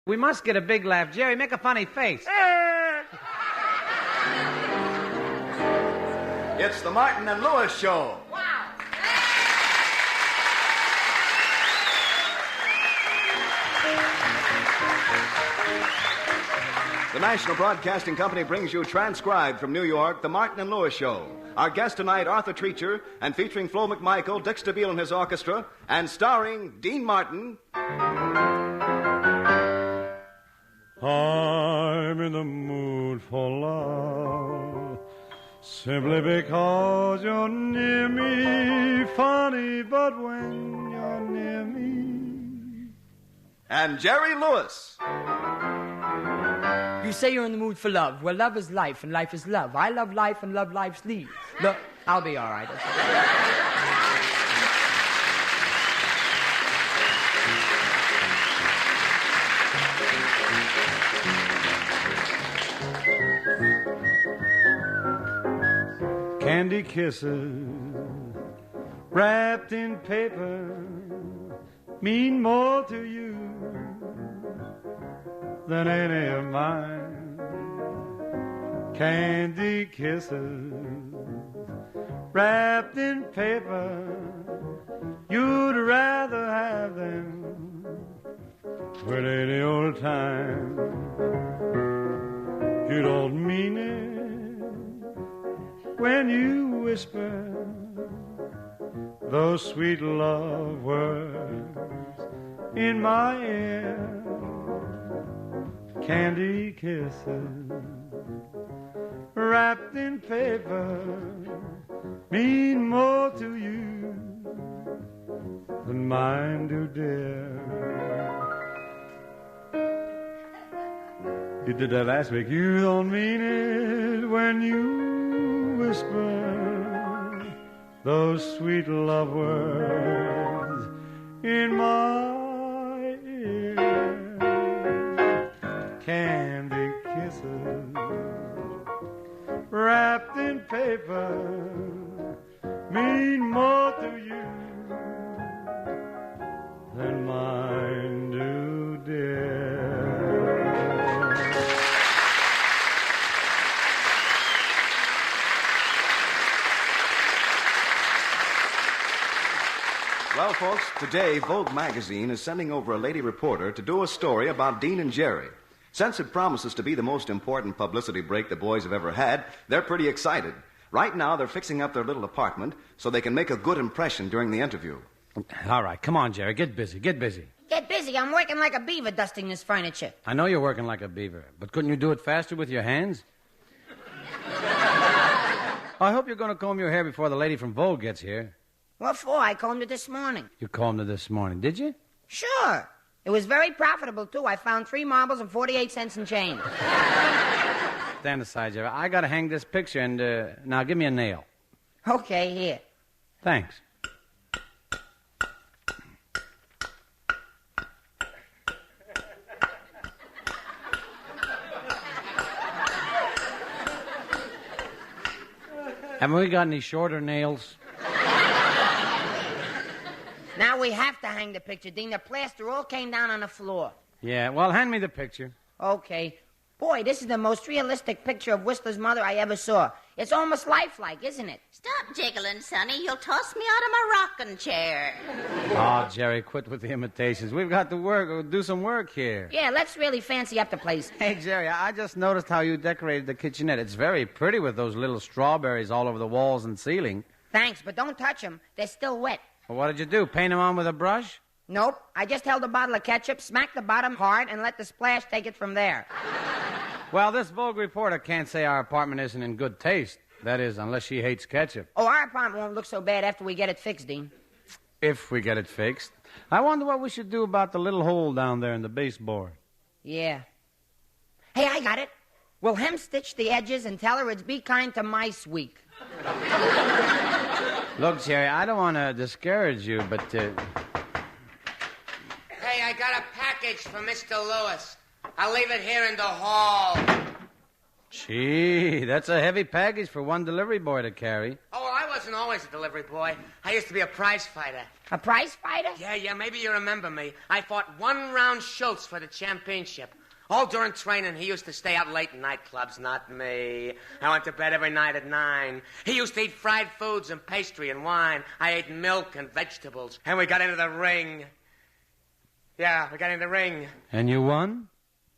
We must get a big laugh. Jerry, make a funny face. It's the Martin and Lewis Show. Wow. The National Broadcasting Company brings you transcribed from New York, the Martin and Lewis Show. Our guest tonight, Arthur Treacher, and featuring Flo McMichael, Dick Stabile and His Orchestra, and starring Dean Martin. I'm in the mood for love, simply because you're near me. Funny, but when you're near me. And Jerry Lewis. You say you're in the mood for love. Well, love is life, and life is love. I love life, and love life's leaves. Look, I'll be all right. Candy kisses wrapped in paper mean more to you than any of mine. Candy kisses wrapped in paper, you'd rather have them with any old time. You don't mean it when you whisper those sweet love words in my ear. Candy kisses wrapped in paper mean more to you than mine do, dear. You did that last week. You don't mean it when you whisper those sweet love words in my ear. Candy kisses wrapped in paper mean more to you than mine do, dear. Well, folks, today Vogue Magazine is sending over a lady reporter to do a story about Dean and Jerry. Since it promises to be the most important publicity break the boys have ever had, they're pretty excited. Right now, they're fixing up their little apartment so they can make a good impression during the interview. All right, come on, Jerry. Get busy. Get busy. Get busy. I'm working like a beaver dusting this furniture. I know you're working like a beaver, but couldn't you do it faster with your hands? I hope you're going to comb your hair before the lady from Vogue gets here. What for? I combed it this morning. You combed it this morning, did you? Sure. It was very profitable, too. I found 3 marbles and 48 cents in change. Stand aside, Jerry. I got to hang this picture, and now give me a nail. Okay, here. Thanks. Haven't we got any shorter nails? Now we have to hang the picture, Dean. The plaster all came down on the floor. Yeah, well, hand me the picture. Okay. Boy, this is the most realistic picture of Whistler's mother I ever saw. It's almost lifelike, isn't it? Stop jiggling, Sonny. You'll toss me out of my rocking chair. Oh, Jerry, quit with the imitations. We've got to do some work here. Yeah, let's really fancy up the place. Hey, Jerry, I just noticed how you decorated the kitchenette. It's very pretty with those little strawberries all over the walls and ceiling. Thanks, but don't touch them. They're still wet. Well, what did you do, paint them on with a brush? Nope. I just held a bottle of ketchup, smacked the bottom hard, and let the splash take it from there. Well, this Vogue reporter can't say our apartment isn't in good taste. That is, unless she hates ketchup. Oh, our apartment won't look so bad after we get it fixed, Dean. If we get it fixed. I wonder what we should do about the little hole down there in the baseboard. Yeah. Hey, I got it. We'll hem-stitch the edges and tell her it's Be Kind to Mice Week. Look, Jerry, I don't want to discourage you, but... Hey, I got a package for Mr. Lewis. I'll leave it here in the hall. Gee, that's a heavy package for one delivery boy to carry. Oh, well, I wasn't always a delivery boy. I used to be a prize fighter. A prize fighter? Yeah, maybe you remember me. I fought 1 round Schultz for the championship. All during training, he used to stay out late in nightclubs, not me. I went to bed every night at 9. He used to eat fried foods and pastry and wine. I ate milk and vegetables. And we got into the ring. Yeah, we got into the ring. And you won?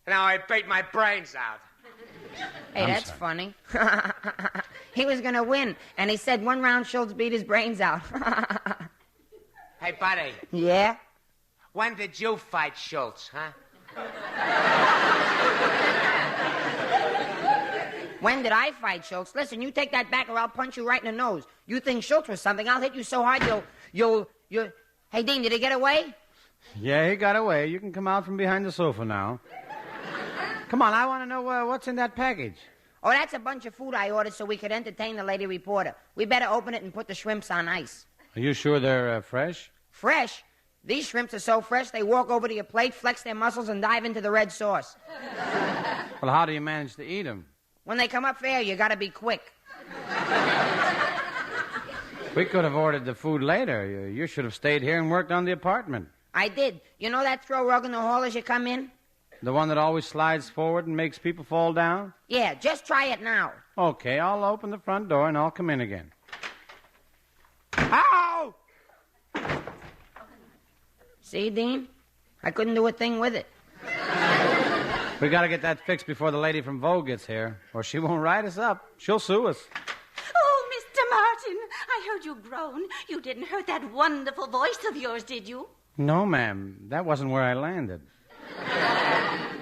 Now I beat my brains out. Hey, that's funny. He was going to win, and he said 1 round Schultz beat his brains out. Hey, buddy. Yeah? When did you fight Schultz, huh? When did I fight Schultz? Listen, you take that back or I'll punch you right in the nose. You think Schultz was something, I'll hit you so hard you'll... Hey, Dean, did he get away? Yeah, he got away. You can come out from behind the sofa now. Come on, I want to know what's in that package. Oh, that's a bunch of food I ordered so we could entertain the lady reporter. We better open it and put the shrimps on ice. Are you sure they're fresh? Fresh? These shrimps are so fresh, they walk over to your plate, flex their muscles, and dive into the red sauce. Well, how do you manage to eat them? When they come up for air, you gotta be quick. We could have ordered the food later. You should have stayed here and worked on the apartment. I did. You know that throw rug in the hall as you come in? The one that always slides forward and makes people fall down? Yeah, just try it now. Okay, I'll open the front door and I'll come in again. Ow! See, Dean? I couldn't do a thing with it. We gotta get that fixed before the lady from Vogue gets here, or she won't write us up. She'll sue us. Oh, Mr. Martin, I heard you groan. You didn't hurt that wonderful voice of yours, did you? No, ma'am. That wasn't where I landed.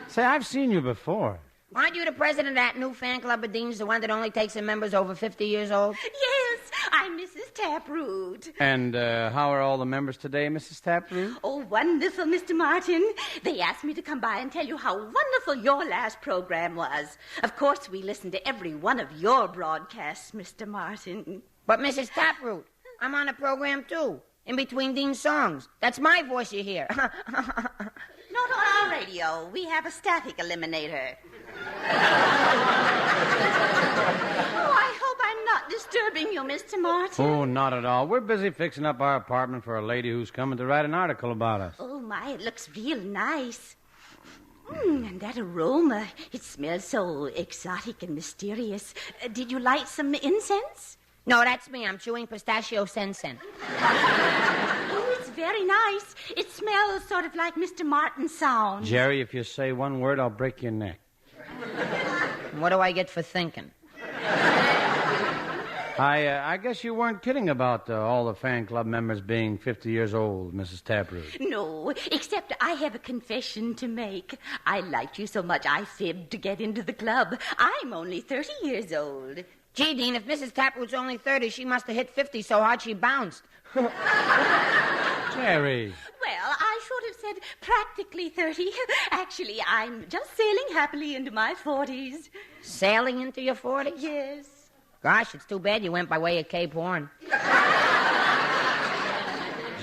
Say, I've seen you before. Aren't you the president of that new fan club of Dean's, the one that only takes in members over 50 years old? Yes, I'm Mrs. Taproot. And how are all the members today, Mrs. Taproot? Oh, wonderful, Mr. Martin. They asked me to come by and tell you how wonderful your last program was. Of course, we listened to every one of your broadcasts, Mr. Martin. But, Mrs. Taproot, I'm on a program, too, in between Dean's songs. That's my voice you hear. Not on our radio. We have a static eliminator. Oh, I hope I'm not disturbing you, Mr. Martin. Oh, not at all. We're busy fixing up our apartment for a lady who's coming to write an article about us. Oh, my, it looks real nice. And that aroma, it smells so exotic and mysterious. Did you light some incense? No, that's me. I'm chewing pistachio sen-sen. Oh, it's very nice. It smells sort of like Mr. Martin's sound. Jerry, if you say one word, I'll break your neck. What do I get for thinking? I guess you weren't kidding about all the fan club members being 50 years old, Mrs. Taproot. No, except I have a confession to make. I liked you so much I fibbed to get into the club. I'm only 30 years old. Gee, Dean, if Mrs. Taproot's only 30, she must have hit 50 so hard she bounced. Jerry. Well, I should have said practically 30. Actually, I'm just sailing happily into my 40s. Sailing into your 40s? Yes. Gosh, it's too bad you went by way of Cape Horn.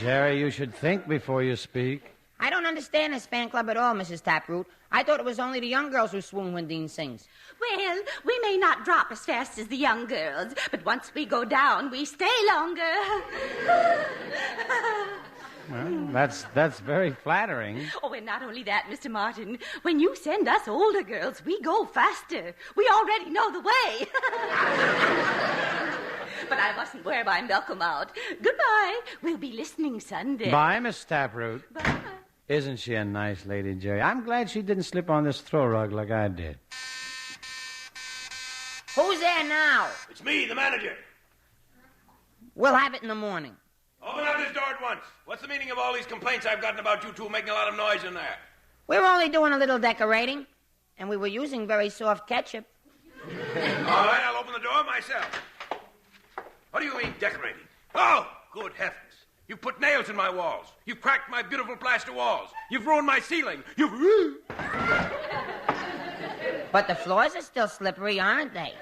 Jerry, you should think before you speak. I don't understand this fan club at all, Mrs. Taproot. I thought it was only the young girls who swoon when Dean sings. Well, we may not drop as fast as the young girls, but once we go down, we stay longer. Well, that's very flattering. Oh, and not only that, Mr. Martin. When you send us older girls, we go faster. We already know the way. But I mustn't wear my Malcolm out. Goodbye. We'll be listening Sunday. Bye, Miss Taproot. Bye. Isn't she a nice lady, Jerry? I'm glad she didn't slip on this throw rug like I did. Who's there now? It's me, the manager. We'll have it in the morning. Open up this door at once. What's the meaning of all these complaints I've gotten about you two making a lot of noise in there? We were only doing a little decorating, and we were using very soft ketchup. All right, I'll open the door myself. What do you mean, decorating? Oh, good heavens. You've put nails in my walls. You've cracked my beautiful plaster walls. You've ruined my ceiling. But the floors are still slippery, aren't they?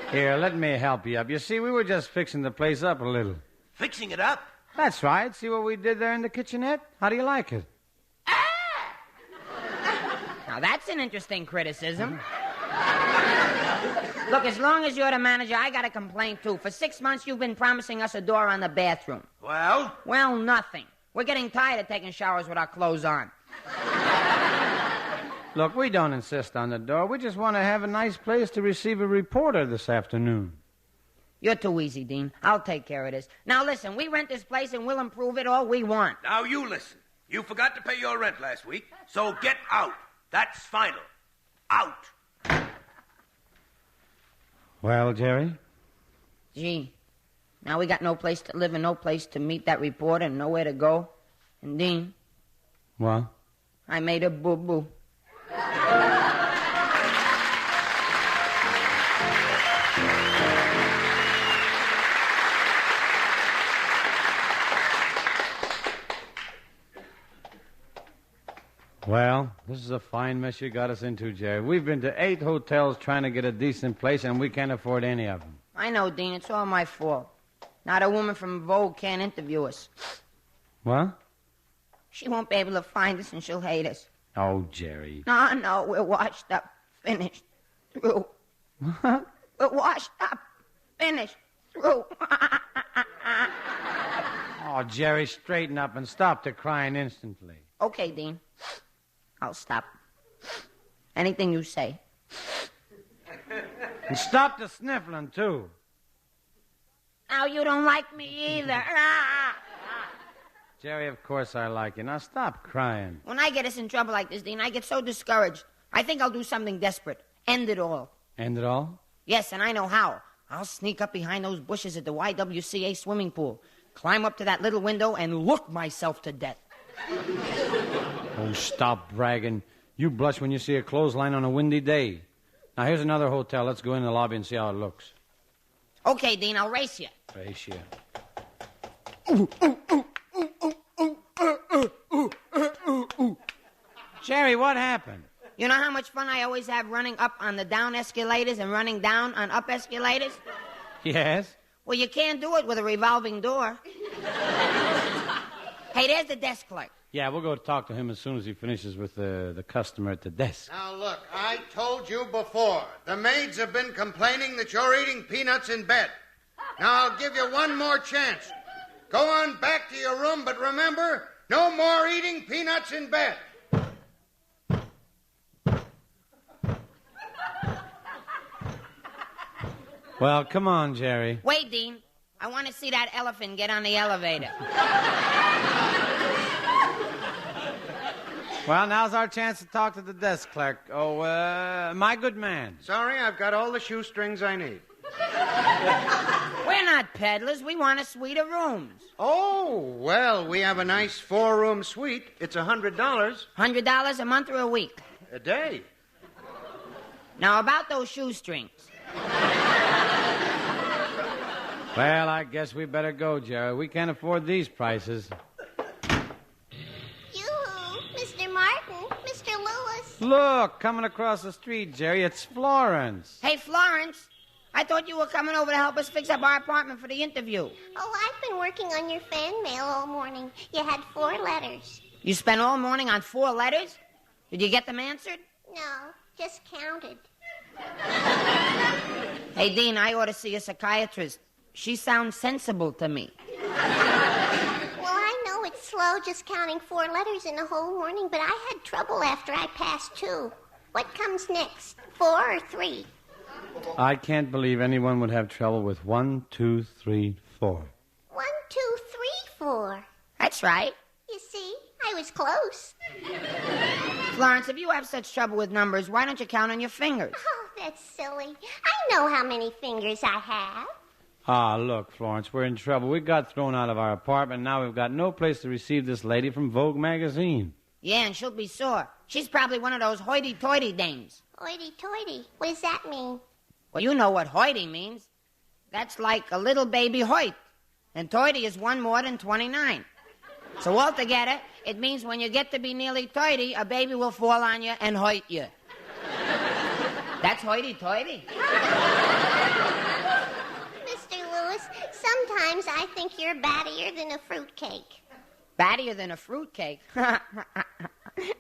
Here, let me help you up. You see, we were just fixing the place up a little. Fixing it up? That's right. See what we did there in the kitchenette? How do you like it? Now, that's an interesting criticism. Look, as long as you're the manager, I got a complaint, too. For 6 months, you've been promising us a door on the bathroom. Well? Well, nothing. We're getting tired of taking showers with our clothes on. Look, we don't insist on the door. We just want to have a nice place to receive a reporter this afternoon. You're too easy, Dean. I'll take care of this. Now, listen, we rent this place and we'll improve it all we want. Now, you listen. You forgot to pay your rent last week, so get out. That's final. Out. Well, Jerry? Gee, now we got no place to live and no place to meet that reporter and nowhere to go. And, Dean... What? I made a boo-boo. Well, this is a fine mess you got us into, Jerry. We've been to 8 hotels trying to get a decent place, and we can't afford any of them. I know, Dean. It's all my fault. Now the woman from Vogue can't interview us. What? She won't be able to find us, and she'll hate us. Oh, Jerry. No, we're washed up, finished, through. What? We're washed up, finished, through. Oh, Jerry, straighten up and stop the crying instantly. Okay, Dean. I'll stop. Anything you say. And stop the sniffling, too. Now you don't like me either. Jerry, of course I like you. Now stop crying. When I get us in trouble like this, Dean, I get so discouraged. I think I'll do something desperate. End it all. End it all? Yes, and I know how. I'll sneak up behind those bushes at the YWCA swimming pool, climb up to that little window, and look myself to death. Oh, stop bragging. You blush when you see a clothesline on a windy day. Now, here's another hotel. Let's go in the lobby and see how it looks. Okay, Dean, I'll race you. Race you. Jerry, what happened? You know how much fun I always have running up on the down escalators and running down on up escalators? Yes? Well, you can't do it with a revolving door. Hey, there's the desk clerk. Yeah, we'll go talk to him as soon as he finishes with the customer at the desk. Now, look, I told you before. The maids have been complaining that you're eating peanuts in bed. Now, I'll give you one more chance. Go on back to your room, but remember, no more eating peanuts in bed. Well, come on, Jerry. Wait, Dean. I want to see that elephant get on the elevator. Well, now's our chance to talk to the desk clerk. Oh, my good man. Sorry, I've got all the shoestrings I need. We're not peddlers. We want a suite of rooms. Oh, well, we have a nice 4-room suite. It's $100. $100 a month or a week? A day. Now, about those shoestrings. Well, I guess we better go, Jerry. We can't afford these prices. Mr. Martin, Mr. Lewis. Look, coming across the street, Jerry, it's Florence. Hey, Florence, I thought you were coming over to help us fix up our apartment for the interview. Oh, I've been working on your fan mail all morning. You had 4 letters. You spent all morning on 4 letters? Did you get them answered? No, just counted. Hey, Dean, I ought to see a psychiatrist. She sounds sensible to me. Well, I know it's slow just counting 4 letters in a whole morning, but I had trouble after I passed 2. What comes next, 4 or 3? I can't believe anyone would have trouble with 1, 2, 3, 4. 1, 2, 3, 4. That's right. You see, I was close. Florence, if you have such trouble with numbers, why don't you count on your fingers? Oh, that's silly. I know how many fingers I have. Ah, look, Florence, we're in trouble. We got thrown out of our apartment. Now we've got no place to receive this lady from Vogue Magazine. Yeah, and she'll be sore. She's probably one of those hoity-toity dames. Hoity-toity. What does that mean? Well, you know what hoity means. That's like a little baby hoit. And toity is 1 more than 29. So altogether, it means when you get to be nearly 30, a baby will fall on you and hoit you. That's hoity-toity. Mr. Lewis, sometimes I think you're battier than a fruitcake. Battier than a fruitcake?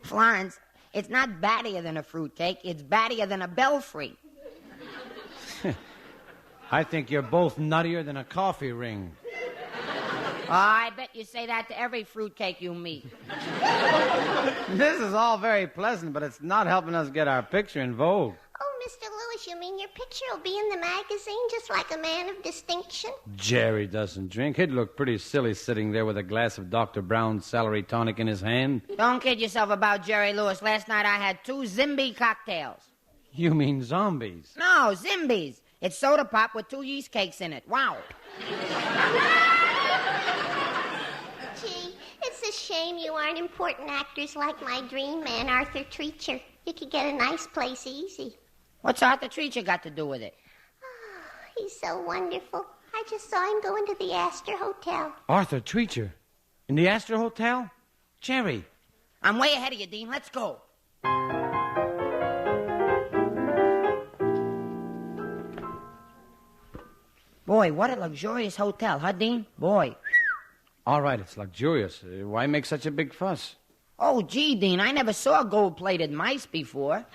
Florence, It's not battier than a fruitcake. It's battier than a belfry. I think you're both nuttier than a coffee ring. Oh, I bet you say that to every fruitcake you meet. This is all very pleasant, but it's not helping us get our picture in Vogue. Oh, Mr. Lewis, you mean your picture will be in the magazine just like a man of distinction? Jerry doesn't drink. He'd look pretty silly sitting there with a glass of Dr. Brown's celery tonic in his hand. Don't kid yourself about Jerry Lewis. Last night I had 2 Zimby cocktails. You mean zombies? No, Zimbies. It's soda pop with 2 yeast cakes in it. Wow. Gee, it's a shame you aren't important actors like my dream man, Arthur Treacher. You could get a nice place easy. What's Arthur Treacher got to do with it? Oh, he's so wonderful. I just saw him go into the Astor Hotel. Arthur Treacher? In the Astor Hotel? Jerry. I'm way ahead of you, Dean. Let's go. Boy, what a luxurious hotel, huh, Dean? Boy. All right, it's luxurious. Why make such a big fuss? Oh, gee, Dean, I never saw gold-plated mice before.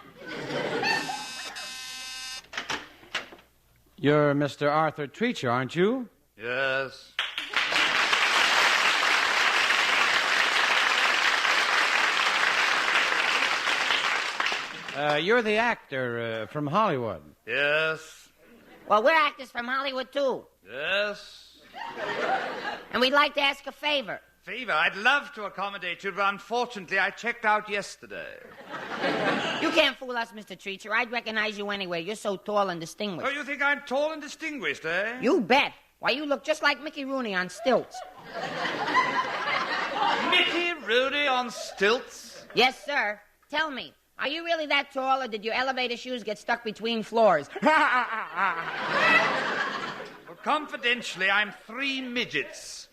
You're Mr. Arthur Treacher, aren't you? Yes. You're the actor from Hollywood. Yes. Well, we're actors from Hollywood, too. Yes. And we'd like to ask a favor. Favor? I'd love to accommodate you, but unfortunately I checked out yesterday. You can't fool us, Mr. Treacher. I'd recognize you anyway. You're so tall and distinguished. Oh, you think I'm tall and distinguished, eh? You bet. Why, you look just like Mickey Rooney on stilts. Mickey Rooney on stilts? Yes, sir. Tell me, are you really that tall, or did your elevator shoes get stuck between floors? Well, confidentially, I'm 3 midgets.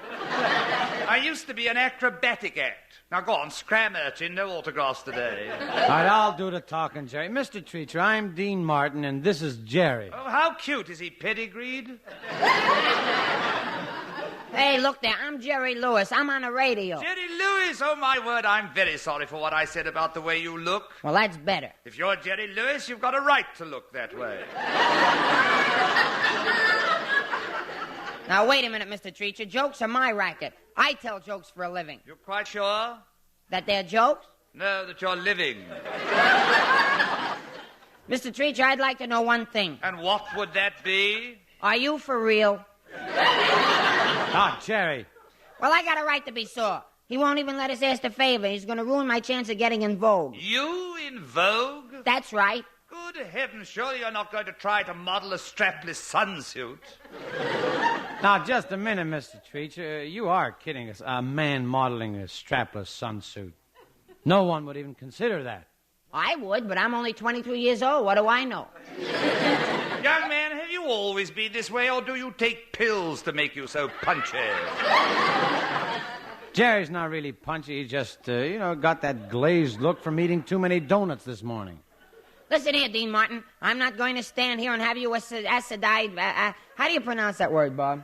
I used to be an acrobatic act. Now go on, scram urchin, no autographs today. All right, I'll do the talking, Jerry. Mr. Treacher, I'm Dean Martin, and this is Jerry. Oh, how cute. Is he pedigreed? Hey, look there, I'm Jerry Lewis. I'm on the radio. Jerry Lewis, oh my word, I'm very sorry for what I said about the way you look. Well, that's better. If you're Jerry Lewis, you've got a right to look that way. Now, wait a minute, Mr. Treacher. Jokes are my racket. I tell jokes for a living. You're quite sure? That they're jokes? No, that you're living. Mr. Treacher, I'd like to know one thing. And what would that be? Are you for real? Ah, Jerry. Well, I got a right to be sore. He won't even let us ask a favor. He's going to ruin my chance of getting in Vogue. You in Vogue? That's right. Good heavens, surely you're not going to try to model a strapless sunsuit. Now, just a minute, Mr. Treacher. You are kidding us. A man modeling a strapless sunsuit. No one would even consider that. I would, but I'm only 23 years old. What do I know? Young man, have you always been this way, or do you take pills to make you so punchy? Jerry's not really punchy. He just, got that glazed look from eating too many donuts this morning. Listen here, Dean Martin. I'm not going to stand here and have you acidify. How do you pronounce that word, Bob?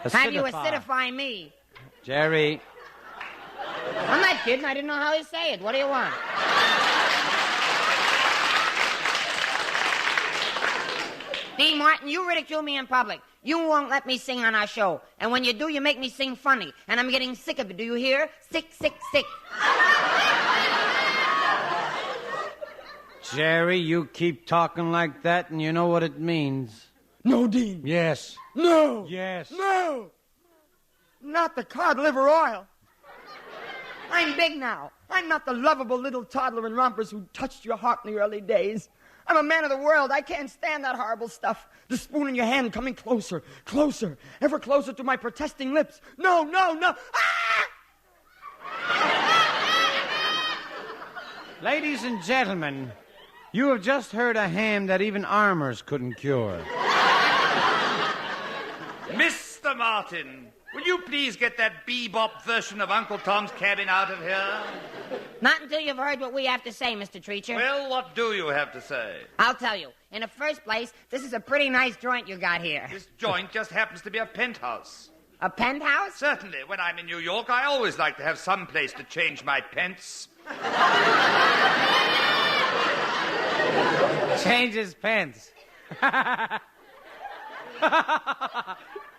Have you acidify me. Jerry. I'm not kidding. I didn't know how to say it. What do you want? Dean Martin, you ridicule me in public. You won't let me sing on our show. And when you do, you make me sing funny. And I'm getting sick of it. Do you hear? Sick, sick, sick. Jerry, you keep talking like that, and you know what it means. No, Dean. Yes. No. Yes. No. Not the cod liver oil. I'm big now. I'm not the lovable little toddler in rompers who touched your heart in the early days. I'm a man of the world. I can't stand that horrible stuff. The spoon in your hand coming closer, closer, ever closer to my protesting lips. No, no, no. Ah! Ladies and gentlemen, you have just heard a ham that even armors couldn't cure. Mr. Martin, will you please get that bebop version of Uncle Tom's Cabin out of here? Not until you've heard what we have to say, Mr. Treacher. Well, what do you have to say? I'll tell you. In the first place, this is a pretty nice joint you got here. This joint just happens to be a penthouse. A penthouse? Certainly. When I'm in New York, I always like to have some place to change my pence. Change his pants.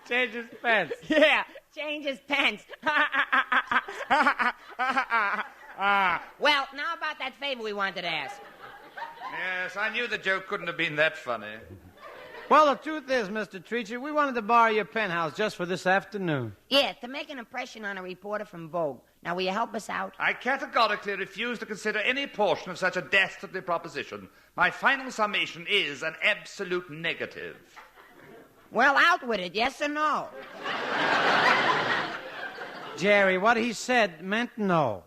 Change his pants. Yeah, change his pants. Well, now about that favor we wanted to ask. Yes, I knew the joke couldn't have been that funny. Well, the truth is, Mr. Treacher, we wanted to borrow your penthouse just for this afternoon. Yeah, to make an impression on a reporter from Vogue. Now, will you help us out? I categorically refuse to consider any portion of such a dastardly proposition. My final summation is an absolute negative. Well, out with it, yes or no? Jerry, what he said meant no.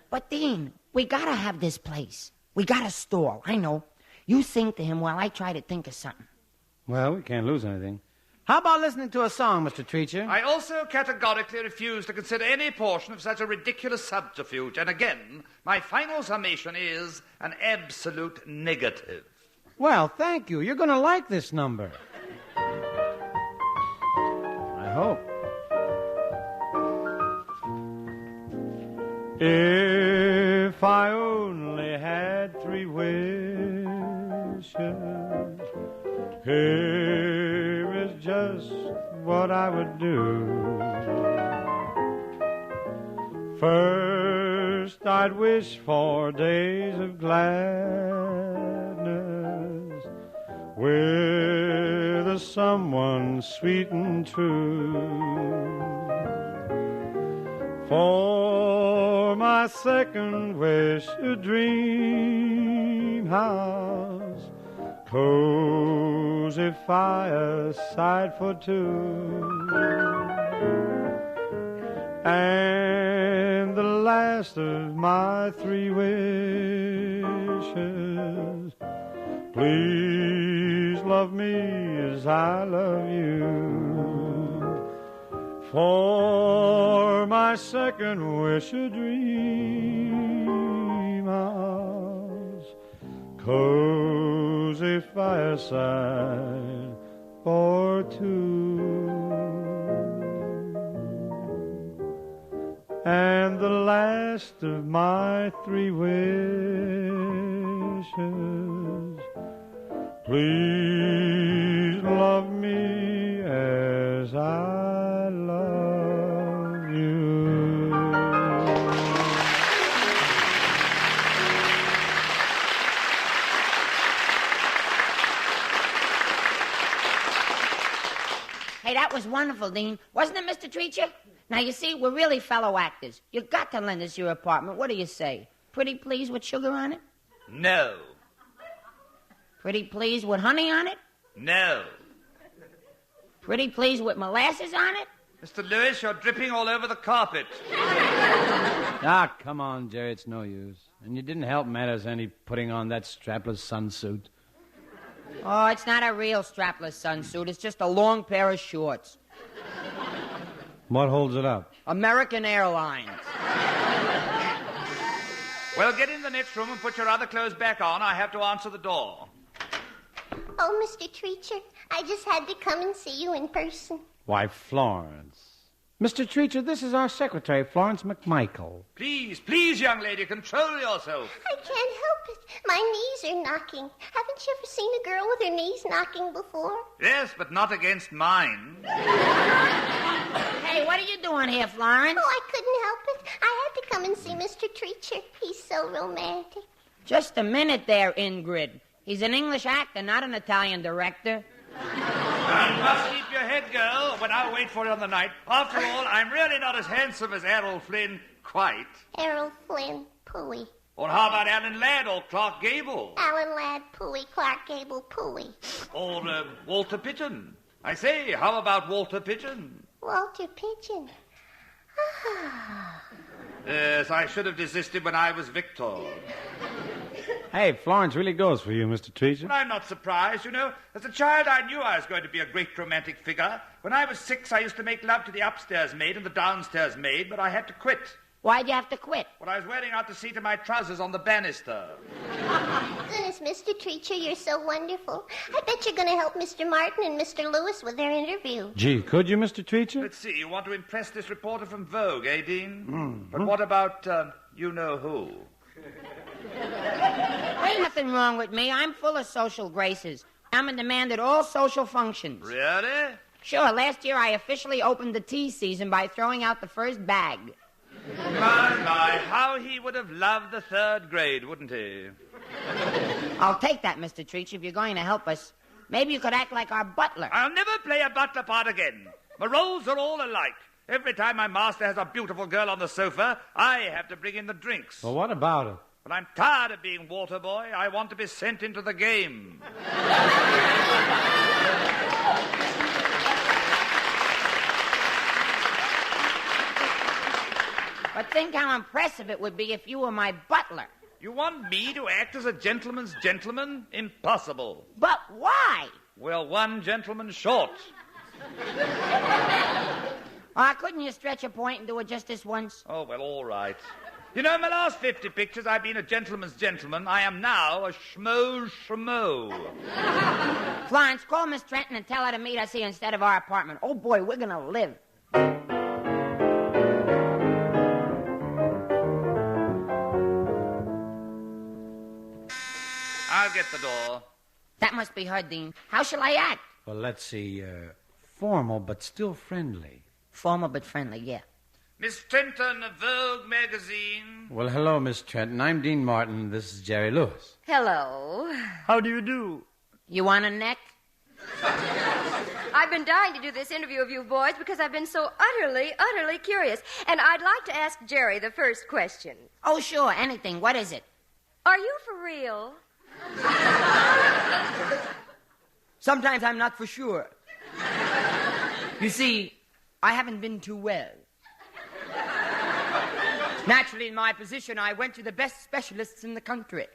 But, Dean, we gotta have this place. We gotta stall, I know. You sing to him while I try to think of something. Well, we can't lose anything. How about listening to a song, Mr. Treacher? I also categorically refuse to consider any portion of such a ridiculous subterfuge. And again, my final summation is an absolute negative. Well, thank you. You're going to like this number. I hope. If I only had 3 wishes, here is just what I would do. First, I'd wish for days of gladness with a someone sweet and true. For my second wish, a dream house, cozy fireside for 2. And the last of my 3 wishes, please love me as I love you. For my second wish, a dream house, cozy fireside for 2. And the last of my 3 wishes, please love me as I love you. Hey, that was wonderful, Dean. Wasn't it, Mr. Treacher? Now, you see, we're really fellow actors. You got to lend us your apartment. What do you say? Pretty please with sugar on it? No. Pretty please with honey on it? No. Pretty please with molasses on it? Mr. Lewis, you're dripping all over the carpet. Ah, come on, Jerry, it's no use. And you didn't help matters any putting on that strapless sunsuit. Oh, it's not a real strapless sunsuit. It's just a long pair of shorts. What holds it up? American Airlines. Well, get in the next room and put your other clothes back on. I have to answer the door. Oh, Mr. Treacher, I just had to come and see you in person. Why, Florence. Mr. Treacher, this is our secretary, Florence McMichael. Please, please, young lady, control yourself. I can't help it. My knees are knocking. Haven't you ever seen a girl with her knees knocking before? Yes, but not against mine. Hey, what are you doing here, Florence? Oh, I couldn't help it. I had to come and see Mr. Treacher. He's so romantic. Just a minute there, Ingrid. He's an English actor, not an Italian director. You must keep your head, girl, but I'll wait for it on the night. After all, I'm really not as handsome as Errol Flynn, quite. Errol Flynn, Pooey. Or how about Alan Ladd or Clark Gable? Alan Ladd, Pooey. Clark Gable, Pooey. Or Walter Pigeon. I say, how about Walter Pigeon? Walter Pigeon. Yes, I should have desisted when I was Victor. Hey, Florence really goes for you, Mr. Treacher. I'm not surprised, you know. As a child, I knew I was going to be a great romantic figure. When I was 6, I used to make love to the upstairs maid and the downstairs maid, but I had to quit. Why'd you have to quit? Well, I was wearing out the seat of my trousers on the banister. Goodness, Mr. Treacher, you're so wonderful. I bet you're going to help Mr. Martin and Mr. Lewis with their interview. Gee, could you, Mr. Treacher? Let's see, you want to impress this reporter from Vogue, eh, Dean? But what about, you-know-who? Ain't nothing wrong with me. I'm full of social graces. I'm in demand at all social functions. Really? Sure, last year I officially opened the tea season by throwing out the first bag. My, how he would have loved the third grade, wouldn't he? I'll take that, Mr. Treacher, if you're going to help us. Maybe you could act like our butler. I'll never play a butler part again. My roles are all alike. Every time my master has a beautiful girl on the sofa, I have to bring in the drinks. Well, what about it? But I'm tired of being water boy. I want to be sent into the game. But think how impressive it would be if you were my butler. You want me to act as a gentleman's gentleman? Impossible. But why? Well, one gentleman short. Couldn't you stretch a point and do it just this once? Oh, well, all right. You know, in my last 50 pictures, I've been a gentleman's gentleman. I am now a schmo. Florence, call Miss Trenton and tell her to meet us here instead of our apartment. Oh, boy, we're going to live. I'll get the door. That must be her, Dean. How shall I act? Well, let's see. Formal but still friendly. Formal but friendly, yeah. Miss Trenton of Vogue Magazine. Well, hello, Miss Trenton. I'm Dean Martin. This is Jerry Lewis. Hello. How do you do? You want a neck? I've been dying to do this interview of you boys because I've been so utterly curious. And I'd like to ask Jerry the first question. Oh, sure, anything. What is it? Are you for real? Sometimes I'm not for sure. You see, I haven't been too well. Naturally, in my position, I went to the best specialists in the country.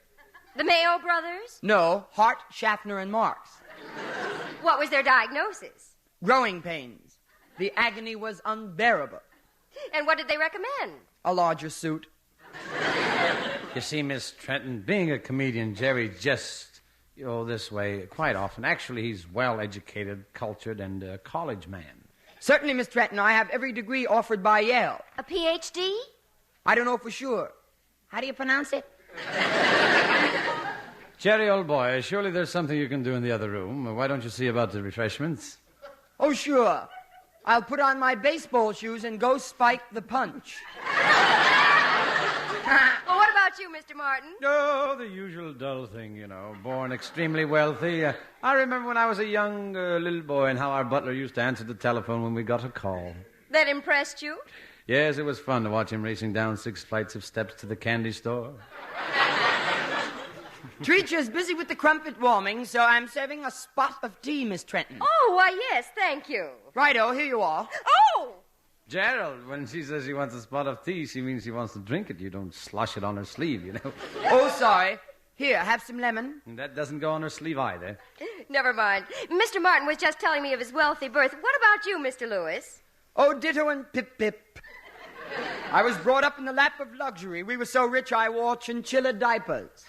The Mayo brothers? No, Hart, Schaffner, and Marx. What was their diagnosis? Growing pains. The agony was unbearable. And what did they recommend? A larger suit. You see, Miss Trenton, being a comedian, Jerry just, this way quite often. Actually, he's well-educated, cultured, and a college man. Certainly, Miss Trenton, I have every degree offered by Yale. A Ph.D.? I don't know for sure. How do you pronounce it? Jerry, old boy, surely there's something you can do in the other room. Why don't you see about the refreshments? Oh, sure. I'll put on my baseball shoes and go spike the punch. Well, what about you, Mr. Martin? Oh, the usual dull thing, Born extremely wealthy. I remember when I was a young little boy and how our butler used to answer the telephone when we got a call. That impressed you? Yes, it was fun to watch him racing down 6 flights of steps to the candy store. Treacher's busy with the crumpet warming, so I'm serving a spot of tea, Miss Trenton. Oh, why, yes, thank you. Righto, here you are. Oh! Gerald, when she says she wants a spot of tea, she means she wants to drink it. You don't slosh it on her sleeve, Oh, sorry. Here, have some lemon. And that doesn't go on her sleeve either. Never mind. Mr. Martin was just telling me of his wealthy birth. What about you, Mr. Lewis? Oh, ditto and pip-pip. I was brought up in the lap of luxury. We were so rich I wore chinchilla diapers.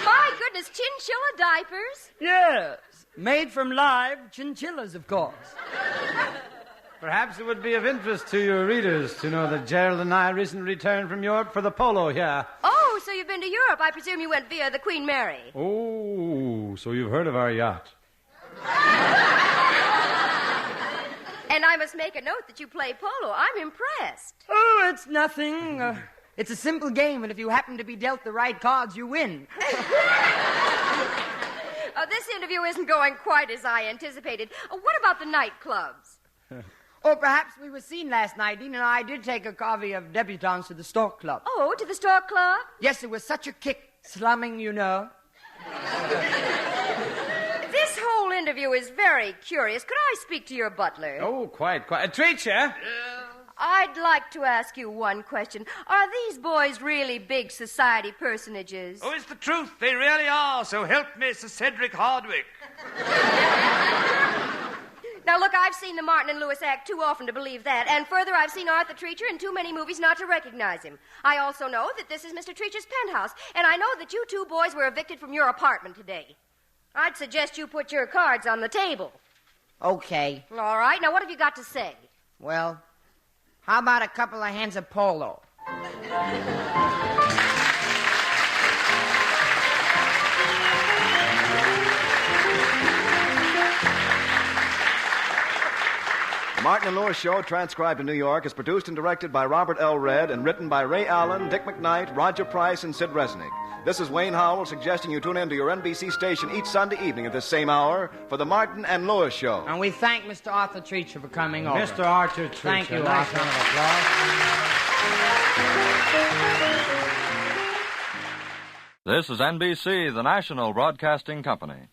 My goodness, chinchilla diapers? Yes, made from live chinchillas, of course. Perhaps it would be of interest to your readers to know that Gerald and I recently returned from Europe for the polo here. Oh, so you've been to Europe. I presume you went via the Queen Mary. Oh, so you've heard of our yacht. And I must make a note that you play polo. I'm impressed. Oh, it's nothing. It's a simple game, and if you happen to be dealt the right cards, you win. This interview isn't going quite as I anticipated. What about the nightclubs? Or perhaps we were seen last night. Dean and I did take a covey of debutantes to the Stork Club. Oh, to the Stork Club? Yes, it was such a kick, slumming, This whole interview is very curious. Could I speak to your butler? Oh, quite. Treacher? I'd like to ask you one question. Are these boys really big society personages? Oh, it's the truth. They really are. So help me, Sir Cedric Hardwick. Now, look, I've seen the Martin and Lewis act too often to believe that. And further, I've seen Arthur Treacher in too many movies not to recognize him. I also know that this is Mr. Treacher's penthouse. And I know that you two boys were evicted from your apartment today. I'd suggest you put your cards on the table. Okay. All right. Now, what have you got to say? Well, how about a couple of hands of polo? The Martin and Lewis Show, transcribed in New York, is produced and directed by Robert L. Redd and written by Ray Allen, Dick McKnight, Roger Price, and Sid Resnick. This is Wayne Howell suggesting you tune in to your NBC station each Sunday evening at this same hour for the Martin and Lewis Show. And we thank Mr. Arthur Treacher for coming over. Mr. Arthur Treacher. Thank you, nice Arthur. round of applause. This is NBC, the national broadcasting company.